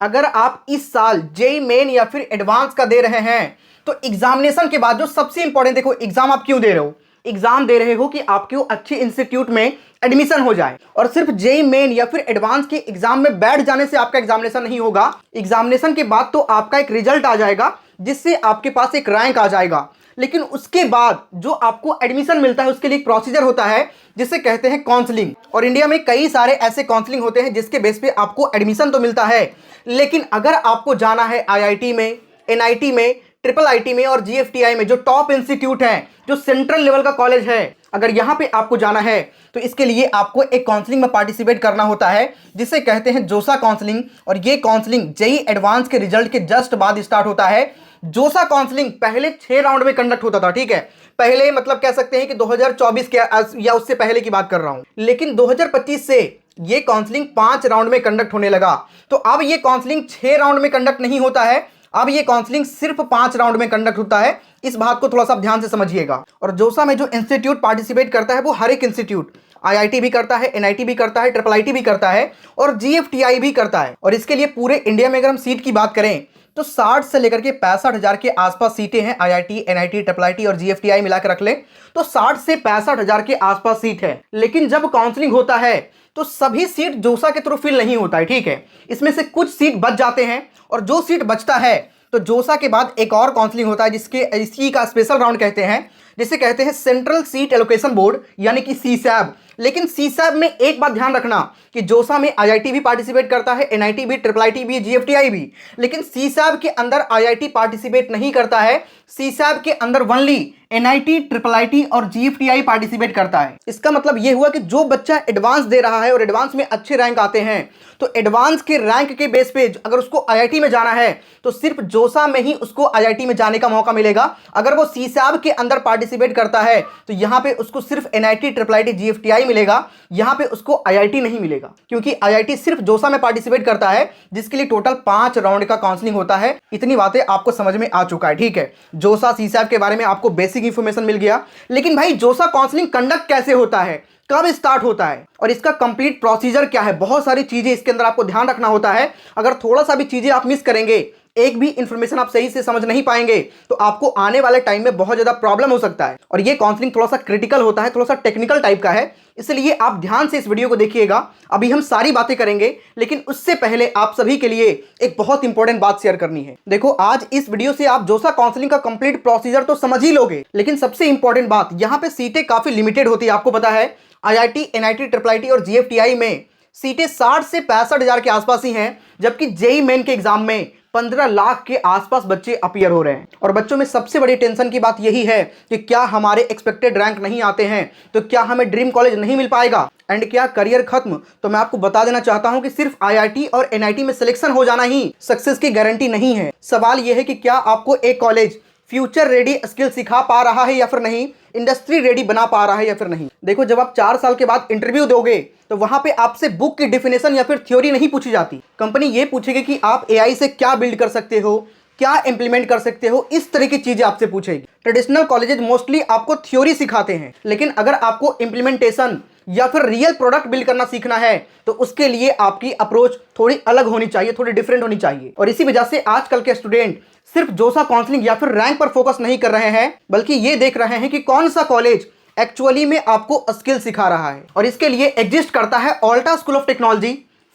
अगर आप इस साल जेई मेन या फिर एडवांस का दे रहे हैं तो एग्जामिनेशन के बाद जो सबसे इंपॉर्टेंट, देखो एग्जाम आप क्यों दे रहे हो, एग्जाम दे रहे हो कि आपके अच्छे इंस्टीट्यूट में एडमिशन हो जाए। और सिर्फ जेई मेन या फिर एडवांस के एग्जाम में बैठ जाने से आपका एग्जामिनेशन नहीं होगा। एग्जामिनेशन के बाद तो आपका एक रिजल्ट आ जाएगा जिससे आपके पास एक रैंक आ जाएगा, लेकिन उसके बाद जो आपको एडमिशन मिलता है उसके लिए एक प्रोसीजर होता है जिसे कहते हैं काउंसलिंग। और इंडिया में कई सारे ऐसे काउंसलिंग होते हैं जिसके बेस पे आपको एडमिशन तो मिलता है, लेकिन अगर आपको जाना है आईआईटी में, एनआईटी में, ट्रिपल आईटी में और जीएफटीआई में, जो टॉप इंस्टीट्यूट हैं, जो सेंट्रल लेवल का कॉलेज है, अगर यहां पे आपको जाना है तो इसके लिए आपको एक काउंसलिंग में पार्टिसिपेट करना होता है जिसे कहते हैं जोसा काउंसलिंग। और ये काउंसलिंग जेई एडवांस के रिजल्ट के जस्ट बाद स्टार्ट होता है। जोसा काउंसलिंग पहले 6 राउंड में कंडक्ट होता था, ठीक है, पहले मतलब कह सकते हैं कि 2024 के या उससे पहले की बात कर रहा हूं, लेकिन 2025 से ये काउंसलिंग 5 राउंड में कंडक्ट होने लगा। तो अब ये काउंसलिंग 6 राउंड में कंडक्ट नहीं होता है, अब ये काउंसलिंग सिर्फ 5 राउंड में कंडक्ट होता है। इस बात को थोड़ा सा ध्यान से समझिएगा। और जोसा में जो इंस्टीट्यूट पार्टिसिपेट करता है वो हर एक इंस्टीट्यूट, आईआईटी भी करता है, एनआईटी भी करता है, ट्रिपल आईटी भी करता है और जीएफटीआई भी करता है। और इसके लिए पूरे इंडिया में अगर हम सीट की बात करें तो 60 से लेकर के 65,000 के आसपास सीटें हैं। आईआईटी, एनआईटी, ट्रिपल आईटी और जीएफटीआई मिलाकर रख लें तो 60 से 65,000 के आसपास सीट है। लेकिन जब काउंसलिंग होता है तो सभी सीट जोसा के थ्रू फिल नहीं होता है, ठीक है, इसमें से कुछ सीट बच जाते हैं। और जो सीट बचता है तो जोसा के बाद एक और काउंसलिंग होता है इसी का स्पेशल राउंड कहते हैं, जिसे कहते हैं सेंट्रल सीट एलोकेशन बोर्ड यानी कि सीसैब। लेकिन सीसैब में एक बात ध्यान रखना कि जोसा में आईआईटी भी पार्टिसिपेट करता है, एनआईटी भी, ट्रिपल आईटी भी, जीएफटीआई भी, लेकिन सीसैब के अंदर आईआईटी पार्टिसिपेट नहीं करता है। सीसैब के अंदर ओनली एनआईटी, ट्रिपल आईटी और जीएफटीआई पार्टिसिपेट करता है। इसका मतलब यह हुआ कि जो बच्चा एडवांस दे रहा है और एडवांस में अच्छे रैंक आते हैं तो एडवांस के रैंक के बेस पे अगर उसको आईआईटी में जाना है तो सिर्फ जोसा में ही उसको आईआईटी में जाने का मौका मिलेगा। अगर वो सीसैब के अंदर पार्टिसिपेट करता है तो यहां पे उसको सिर्फ एनआईटी, ट्रिपल आईटी, जीएफटीआई मिलेगा, यहां पे उसको आईआईटी नहीं मिलेगा, क्योंकि आईआईटी सिर्फ जोसा में पार्टिसिपेट करता है जिसके लिए टोटल 5 राउंड का काउंसलिंग होता है। इतनी बातें आपको समझ में आ चुका है, ठीक है। जोसा, सीसैब के बारे में आपको बेसिक इंफॉर्मेशन मिल गया। लेकिन भाई जोसा काउंसलिंग कंडक्ट कैसे होता है, कब स्टार्ट होता है और इसका कंप्लीट प्रोसीजर क्या है, बहुत सारी चीजें इसके अंदर आपको ध्यान रखना होता है। अगर थोड़ा सा भी चीजें आप मिस करेंगे, एक भी इंफॉर्मेशन आप सही से समझ नहीं पाएंगे तो आपको आने वाले टाइम में बहुत ज्यादा प्रॉब्लम हो सकता है। और ये काउंसलिंग थोड़ा सा क्रिटिकल होता है, थोड़ा सा टेक्निकल टाइप का है, इसलिए आप ध्यान से इस वीडियो को देखिएगा। अभी हम सारी बातें करेंगे, लेकिन उससे पहले आप सभी के लिए एक बहुत इंपॉर्टेंट बात शेयर करनी है। देखो, आज इस वीडियो से आप जोसा काउंसलिंग का कंप्लीट प्रोसीजर तो समझ ही लोगे, लेकिन सबसे इंपॉर्टेंट बात, यहां पे सीटें काफी लिमिटेड होती है। आपको पता है आईआईटी, एनआईटी, ट्रिपल आईटी और जीएफटीआई में सीटें 60 से 65,000 के आसपास ही हैं, जबकि जेई मेन के एग्जाम में 15 लाख के आसपास बच्चे अपीयर हो रहे हैं। और बच्चों में सबसे बड़ी टेंशन की बात यही है कि क्या हमारे एक्सपेक्टेड रैंक नहीं आते हैं तो क्या हमें ड्रीम कॉलेज नहीं मिल पाएगा एंड क्या करियर खत्म। तो मैं आपको बता देना चाहता हूं कि सिर्फ आईआईटी और एनआईटी में सिलेक्शन हो जाना ही सक्सेस की गारंटी नहीं है। सवाल यह है कि क्या आपको एक कॉलेज फ्यूचर रेडी स्किल सिखा पा रहा है या फिर नहीं, इंडस्ट्री रेडी बना पा रहा है या फिर नहीं। देखो, जब आप 4 साल के बाद इंटरव्यू दोगे तो वहां पे आपसे बुक की डेफिनेशन या फिर थ्योरी नहीं पूछी जाती। कंपनी ये पूछेगी कि आप एआई से क्या बिल्ड कर सकते हो, क्या इंप्लीमेंट कर सकते हो, इस तरह की चीजें आपसे पूछेगी। ट्रेडिशनल कॉलेजेस मोस्टली आपको थ्योरी सिखाते हैं, लेकिन अगर आपको इंप्लीमेंटेशन या फिर रियल प्रोडक्ट बिल्ड करना सीखना है तो उसके लिए आपकी अप्रोच थोड़ी अलग होनी चाहिए, थोड़ी डिफरेंट होनी चाहिए। और इसी वजह से आजकल के स्टूडेंट सिर्फ जोसा काउंसलिंग या फिर रैंक पर फोकस नहीं कर रहे हैं, बल्कि ये देख रहे हैं कि कौन सा कॉलेज एक्चुअली में आपको स्किल सिखा रहा है। और इसके लिए एग्जिस्ट करता है Alta school of technology,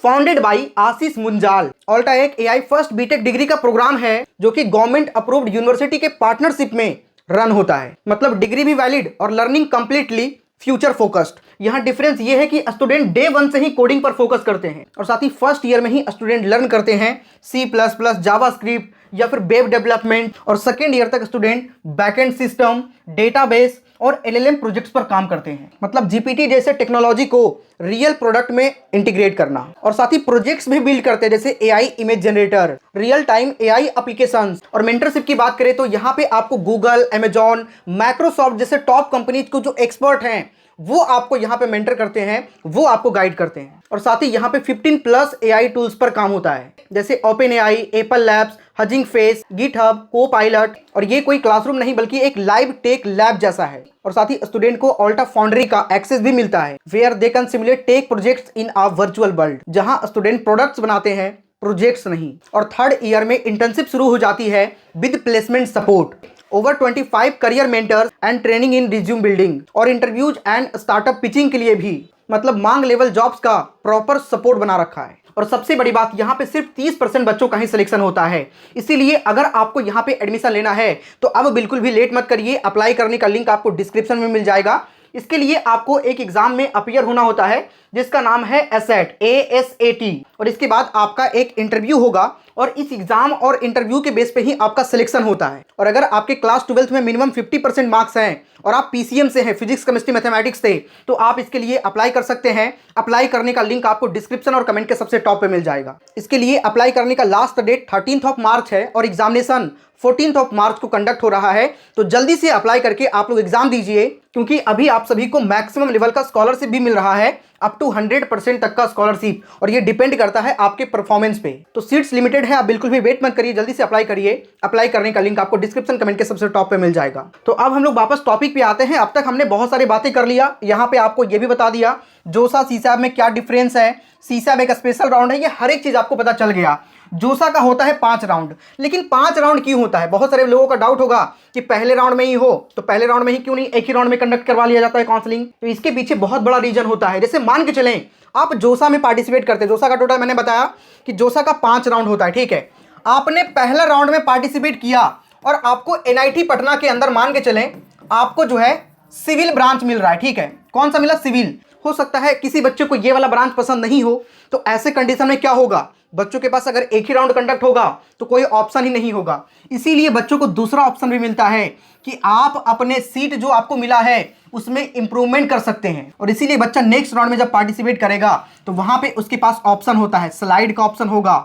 founded by Ashish Munjal. Alta एक एआई फर्स्ट बीटेक डिग्री का प्रोग्राम है जो कि गवर्नमेंट अप्रूव्ड यूनिवर्सिटी के पार्टनरशिप में रन होता है। मतलब डिग्री भी वैलिड और लर्निंग कंप्लीटली फ्यूचर फोकस्ड। यहां डिफरेंस ये है कि स्टूडेंट डे 1 से ही कोडिंग पर फोकस करते हैं और साथ ही फर्स्ट ईयर में ही स्टूडेंट लर्न करते हैं C++, जावास्क्रिप्ट या फिर वेब डेवलपमेंट, और सेकेंड ईयर तक स्टूडेंट बैकएंड सिस्टम, डेटाबेस और एलएलएम प्रोजेक्ट्स पर काम करते हैं। मतलब जीपीटी जैसे टेक्नोलॉजी को रियल प्रोडक्ट में इंटीग्रेट करना, और साथ ही प्रोजेक्ट्स भी बिल्ड करते हैं जैसे AI image generator, real time AI applications. और मेंटरशिप की बात करें तो यहाँ पे आपको गूगल, अमेजॉन, माइक्रोसॉफ्ट जैसे टॉप कंपनीज को जो एक्सपर्ट हैं वो आपको यहाँ पे मेंटर करते हैं, वो आपको गाइड करते हैं। और साथ ही यहाँ पे 15+ एआई टूल्स पर काम होता है जैसे open AI, Apple labs, Hugging Face, GitHub, Copilot. और ये कोई क्लासरूम नहीं बल्कि एक लाइव टेक लैब जैसा है। और साथ ही स्टूडेंट को ऑल्टा फाउंड्री का एक्सेस भी मिलता है where they can simulate tech projects in a virtual world, जहां स्टूडेंट प्रोडक्ट्स बनाते हैं, प्रोजेक्ट्स नहीं। और थर्ड ईयर में इंटर्नशिप शुरू हो जाती है with placement support, over 25 career mentors and training in resume building और इंटरव्यूज एंड स्टार्टअप पिचिंग के लिए भी मतलब मांग लेवल जॉब्स का प्रॉपर सपोर्ट बना रखा है। और सबसे बड़ी बात यहाँ पे सिर्फ 30% बच्चों का ही सिलेक्शन होता है। इसीलिए अगर आपको यहाँ पे एडमिशन लेना है तो अब बिल्कुल भी लेट मत करिए। अप्लाई करने का लिंक आपको डिस्क्रिप्शन में मिल जाएगा। इसके लिए आपको एक एग्जाम में अपीयर होना होता है जिसका नाम है एसएट, ASAT, और इसके बाद आपका एक इंटरव्यू होगा और इस एग्जाम और इंटरव्यू के बेस पे ही आपका सिलेक्शन होता है। और अगर आपके क्लास 12th में मिनिमम 50% मार्क्स हैं और आप PCM से हैं, फिजिक्स केमिस्ट्री मैथमेटिक्स से, तो आप इसके लिए अप्लाई कर सकते हैं। अप्लाई करने का लिंक आपको डिस्क्रिप्शन और कमेंट के सबसे टॉप पे मिल जाएगा। इसके लिए अप्लाई करने का लास्ट डेट 13 मार्च है और एग्जामिनेशन 14 मार्च को कंडक्ट हो रहा है। तो जल्दी से अप्लाई करके आप लोग एग्जाम दीजिए, क्योंकि अभी आप सभी को मैक्सिमम लेवल का स्कॉलरशिप भी मिल रहा है, अप टू 100% तक का स्कॉलरशिप, और ये डिपेंड करता है आपके परफॉर्मेंस पे। तो सीट्स लिमिटेड है, आप बिल्कुल भी वेट मत करिए, जल्दी से अप्लाई करिए। अप्लाई करने का लिंक आपको डिस्क्रिप्शन कमेंट के सबसे टॉप पे मिल जाएगा। तो अब हम लोग वापस टॉपिक पे आते हैं। अब तक हमने बहुत सारी बातें कर लिया। यहाँ पे आपको ये भी बता दिया जोसा सीसैब में क्या डिफरेंस है, सीसैब एक स्पेशल राउंड है, ये हर एक चीज आपको पता चल गया। जोसा का होता है 5 राउंड, लेकिन 5 राउंड क्यों होता है? बहुत सारे लोगों का डाउट होगा कि पहले राउंड में ही हो, तो पहले राउंड में ही क्यों नहीं एक ही राउंड में कंडक्ट करवा लिया जाता है काउंसलिंग? तो इसके पीछे बहुत बड़ा रीजन होता है। जैसे मान के चलें आप जोसा में पार्टिसिपेट करते हैं, जोसा का टोटल मैंने बताया कि जोसा का 5 राउंड होता है, ठीक है। आपने पहला राउंड में पार्टिसिपेट किया और आपको NIT पटना के अंदर मान के चलें आपको जो है सिविल ब्रांच मिल रहा है, ठीक है। कौन सा मिला? सिविल। हो सकता है किसी बच्चे को ये वाला ब्रांच पसंद नहीं हो, तो ऐसे कंडीशन में क्या होगा? बच्चों के पास अगर एक ही राउंड कंडक्ट होगा तो कोई ऑप्शन ही नहीं होगा। इसीलिए बच्चों को दूसरा ऑप्शन भी मिलता है कि आप अपने सीट जो आपको मिला है उसमें इंप्रूवमेंट कर सकते हैं। और इसीलिए बच्चा नेक्स्ट राउंड में जब पार्टिसिपेट करेगा तो वहां पे उसके पास ऑप्शन होता है, स्लाइड का ऑप्शन होगा,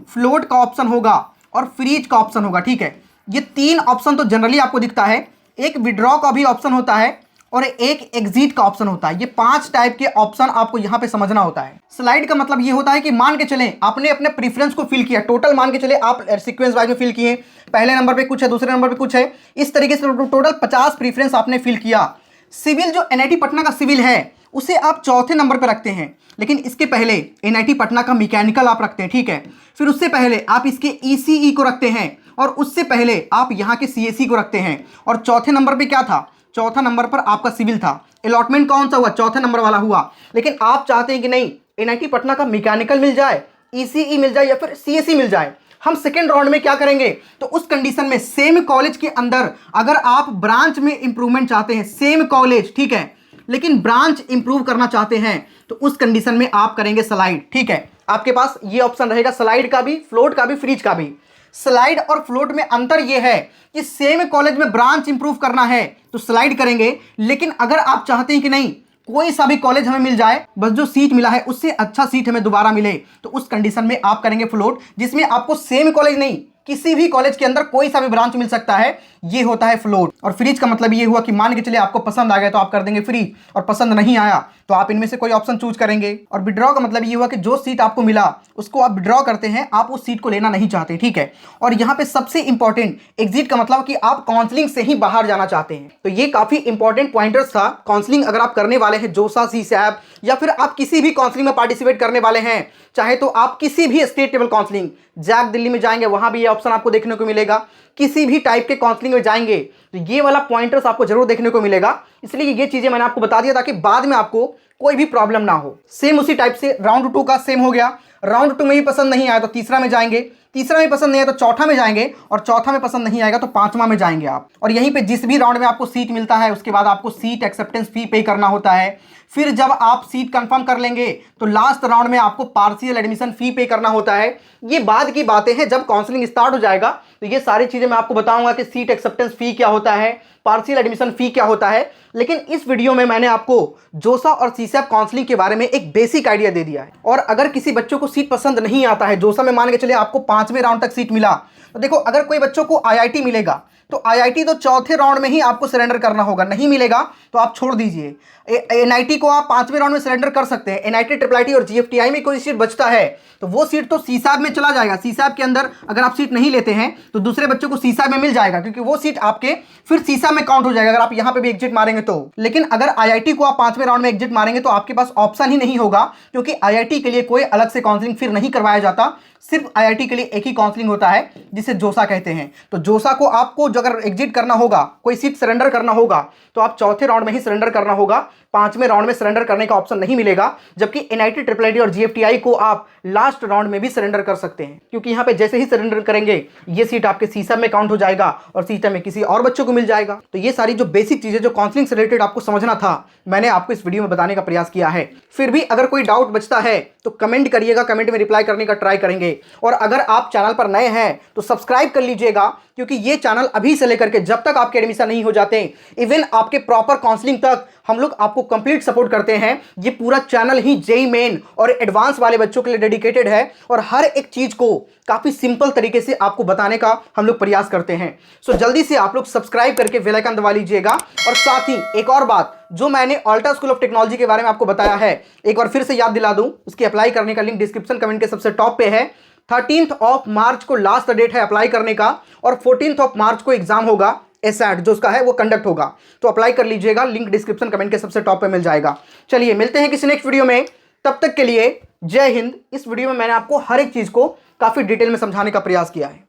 फ्लोट का ऑप्शन होगा और फ्रीज का ऑप्शन होगा, ठीक है। ये 3 ऑप्शन तो जनरली आपको दिखता है। एक विड्रॉ का भी ऑप्शन होता है और एक एग्जिट का ऑप्शन होता है। ये 5 टाइप के ऑप्शन आपको यहाँ पे समझना होता है। स्लाइड का मतलब ये होता है कि मान के चलें आपने अपने प्रेफरेंस को फिल किया, टोटल मान के चले आप सीक्वेंस वाइज में फिल किए, पहले नंबर पे कुछ है, दूसरे नंबर पे कुछ है, इस तरीके से टोटल 50 प्रेफरेंस आपने फिल किया। सिविल जो NIT पटना का सिविल है उसे आप चौथे नंबर पर रखते हैं, लेकिन इसके पहले NIT पटना का मैकेनिकल आप रखते हैं, ठीक है। फिर उससे पहले आप इसके ECE को रखते हैं और उससे पहले आप यहाँ के CSE को रखते हैं। और चौथे नंबर पे क्या था? चौथा नंबर पर आपका सिविल था। अलॉटमेंट कौन सा हुआ? चौथे नंबर वाला हुआ। लेकिन आप चाहते हैं कि नहीं NIT पटना का मैकेनिकल मिल जाए, ECE मिल जाए या फिर CSE मिल जाए। हम सेकेंड राउंड में क्या करेंगे? तो उस कंडीशन में सेम कॉलेज के अंदर अगर आप ब्रांच में इंप्रूवमेंट चाहते हैं, सेम कॉलेज, ठीक है, लेकिन ब्रांच इंप्रूव करना चाहते हैं, तो उस कंडीशन में आप करेंगे स्लाइड, ठीक है। आपके पास ये ऑप्शन रहेगा, स्लाइड का भी, फ्लोट का भी, फ्रीज का भी। स्लाइड और फ्लोट में अंतर यह है कि सेम कॉलेज में ब्रांच इंप्रूव करना है तो स्लाइड करेंगे, लेकिन अगर आप चाहते हैं कि नहीं कोई सा भी कॉलेज हमें मिल जाए, बस जो सीट मिला है उससे अच्छा सीट हमें दोबारा मिले, तो उस कंडीशन में आप करेंगे फ्लोट, जिसमें आपको सेम कॉलेज नहीं किसी भी कॉलेज के अंदर कोई सा भी ब्रांच मिल सकता है, ये होता है फ्लोट। और फ्रीज का मतलब ये हुआ कि मान के चलिए आपको पसंद आ गया तो आप कर देंगे फ्री, और पसंद नहीं आया तो आप इनमें से कोई ऑप्शन चूज करेंगे। और विड्रॉ का मतलब ये हुआ कि जो सीट आपको मिला उसको आप विड्रॉ करते हैं, आप उस सीट को लेना नहीं चाहते, ठीक है। और यहाँ पे सबसे इंपॉर्टेंट एग्जिट का मतलब कि आप काउंसलिंग से ही बाहर जाना चाहते हैं। तो ये काफी इंपॉर्टेंट पॉइंटर्स था। काउंसलिंग अगर आप करने वाले हैं जोसा, सीसैब या फिर आप किसी भी काउंसलिंग में पार्टिसिपेट करने वाले हैं, चाहे तो आप किसी भी state level counselling, JAC Delhi में जाएंगे वहां भी ये ऑप्शन आपको देखने को मिलेगा, किसी भी टाइप के काउंसलिंग में जाएंगे तो ये वाला पॉइंटर्स आपको जरूर देखने को मिलेगा। इसलिए ये चीजें मैंने आपको बता दिया ताकि बाद में आपको कोई भी प्रॉब्लम ना हो। सेम उसी टाइप से राउंड 2 का सेम हो गया। राउंड 2 में भी पसंद नहीं आया तो तीसरा में जाएंगे, तीसरा में पसंद नहीं आया तो चौथा में जाएंगे, और चौथा में पसंद नहीं आएगा तो पांचवा में जाएंगे आप। और यहीं पे जिस भी राउंड में आपको सीट मिलता है उसके बाद आपको सीट एक्सेप्टेंस फी पे करना होता है। फिर जब आप सीट कंफर्म कर लेंगे तो लास्ट राउंड में आपको पार्शियल एडमिशन फी पे करना होता है। ये बाद की बातें हैं, जब काउंसलिंग स्टार्ट हो जाएगा तो ये सारी चीजें मैं आपको बताऊंगा कि सीट एक्सेप्टेंस फी क्या होता है, पार्शियल एडमिशन फी क्या होता है। लेकिन इस वीडियो में मैंने आपको जोसा और सीसैब काउंसलिंग के बारे में एक बेसिक आइडिया दे दिया है। और अगर किसी बच्चों को सीट पसंद नहीं आता है, जोसा में मान के चले आपको 5वें राउंड तक सीट मिला, तो देखो अगर कोई बच्चों को IIT मिलेगा तो IIT तो चौथे राउंड में ही आपको सरेंडर करना होगा, नहीं मिलेगा तो आप छोड़ दीजिए। NIT को आप 5वें राउंड में सरेंडर कर सकते हैं। NIT, IIIT और GFTI में कोई सीट बचता है तो वो सीट तो सीसैब में चला जाएगा। सीसैब के अंदर अगर आप सीट नहीं लेते हैं तो दूसरे बच्चों को सीसैब में मिल जाएगा, क्योंकि वो सीट आपके फिर सीसैब में काउंट हो जाएगा अगर आप यहां पे भी एग्जिट मारेंगे तो। लेकिन अगर आईआईटी को आप 5वें राउंड में एग्जिट मारेंगे तो आपके पास ऑप्शन ही नहीं होगा, क्योंकि आईआईटी के लिए कोई अलग से काउंसलिंग फिर नहीं करवाया जाता। सिर्फ आईआईटी के लिए एक ही काउंसलिंग होता है जिसे जोसा कहते हैं। तो जोसा को आपको जो अगर एग्जिट करना होगा, कोई सीट सरेंडर करना होगा, तो आप चौथे राउंड में ही सरेंडर करना होगा, 5वें राउंड में सरेंडर करने का ऑप्शन नहीं मिलेगा। जबकि एनआईटी, ट्रिपल आईटी और जीएफटीआई को आप लास्ट राउंड में भी सरेंडर कर सकते हैं, क्योंकि यहां पे जैसे ही सरेंडर करेंगे ये सीट आपके सीसम में काउंट हो जाएगा और सीसम में किसी और बच्चों को मिल जाएगा। तो ये सारी जो बेसिक चीजें जो काउंसलिंग से रिलेटेड आपको समझना था, मैंने आपको इस वीडियो में बताने का प्रयास किया है। फिर भी अगर कोई डाउट बचता है तो कमेंट करिएगा, कमेंट में रिप्लाई करने का ट्राई करेंगे। और अगर आप चैनल पर नए हैं तो सब्सक्राइब कर लीजिएगा, क्योंकि ये चैनल अभी से लेकर के जब तक आपके एडमिशन नहीं हो जाते, इवन आपके प्रॉपर काउंसलिंग तक हम लोग आपको कंप्लीट सपोर्ट करते हैं। ये पूरा चैनल ही जेईई मेन और एडवांस वाले बच्चों के लिए डेडिकेटेड है और हर एक चीज को काफी सिंपल तरीके से आपको बताने का हम लोग प्रयास करते हैं। सो जल्दी से आप लोग सब्सक्राइब करके बेल आइकन दबा लीजिएगा। और साथ ही एक और बात, जो मैंने अल्टा स्कूल ऑफ टेक्नोलॉजी के बारे में आपको बताया है, एक बार फिर से याद दिला दूं, उसकी अप्लाई करने का लिंक डिस्क्रिप्शन कमेंट के सबसे टॉप पे है। 13 मार्च को लास्ट डेट है अप्लाई करने का और 14 मार्च को एग्जाम होगा, एसएट जो उसका है वो कंडक्ट होगा। तो अप्लाई कर लीजिएगा, लिंक डिस्क्रिप्शन कमेंट के सबसे टॉप पे मिल जाएगा। चलिए मिलते हैं किसी नेक्स्ट वीडियो में, तब तक के लिए जय हिंद। इस वीडियो में मैंने आपको हर एक चीज को काफी डिटेल में समझाने का प्रयास किया है।